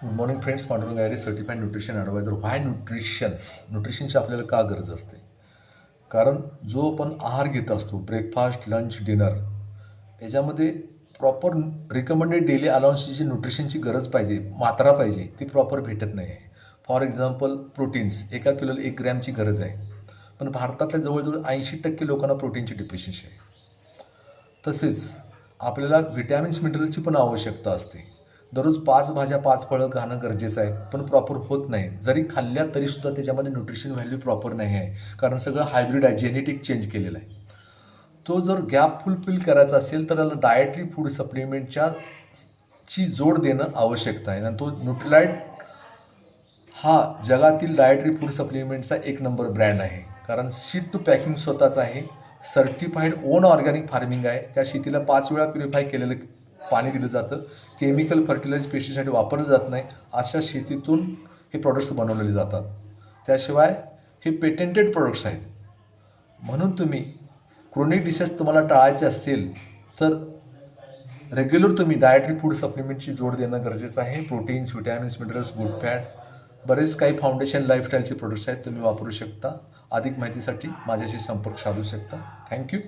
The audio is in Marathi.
Good morning friends, Pandurang Gayre certified nutrition adviser. Why न्यूट्रिशनची आपल्याला का गरज असते? कारण जो आपण आहार घेत असतो, ब्रेकफास्ट, लंच, डिनर, याच्यामध्ये प्रॉपर रिकमेंडेड डेली अलाउन्सची जी न्यूट्रिशनची गरज पाहिजे, मात्रा पाहिजे, ती प्रॉपर भेटत नाही आहे. फॉर एक्झाम्पल प्रोटीन्स, 1 किलोला 1 ग्रॅमची गरज आहे, पण भारतातल्या जवळजवळ 80% लोकांना प्रोटीनची डिफिशियन्सी आहे. तसेच आपल्याला व्हिटॅमिन्स मिनरलची पण आवश्यकता असते. दररोज 5 भाज्या 5 फळं खाणं गरजेचं आहे, पण प्रॉपर होत नाही. जरी खाल्ल्या तरीसुद्धा त्याच्यामध्ये न्यूट्रिशन व्हॅल्यू प्रॉपर नाही आहे, कारण सगळं हायब्रिड आहे, जेनेटिक चेंज केलेलं आहे. तो जर गॅप फुलफिल करायचा असेल तर त्याला डायटरी फूड सप्लिमेंटच्या ची जोड देणं आवश्यकता आहे. आणि तो न्यूट्रिलाइट हा जगातील डायटरी फूड सप्लिमेंटचा 1 नंबर ब्रँड आहे. कारण सीड टू पॅकिंग स्वतःच आहे, सर्टिफाईड ओन ऑर्गॅनिक फार्मिंग आहे. त्या शेतीला 5 वेळा प्युरिफाय केलेलं पाणी दिलं जातं, केमिकल फर्टिलायझर पेस्टिसाइड वापरलं जात नाही. अशा शेतीतून हे प्रॉडक्ट्स बनवलेले जातात. त्याशिवाय हे पेटेंटेड प्रोडक्ट्स आहेत. म्हणून तुम्ही क्रोनिक डिसीज तुम्हाला टाळायचे असतील तर रेग्युलर तुम्ही डायटरी फूड सप्लिमेंटची जोड देणं गरजेचं आहे. Proteins, vitamins, minerals, good fat, बरेच काही फाउंडेशन लाईफस्टाईलचे प्रोडक्ट्स आहेत, तुम्ही वापरू शकता. अधिक माहितीसाठी माझ्याशी संपर्क साधू शकता. थँक्यू.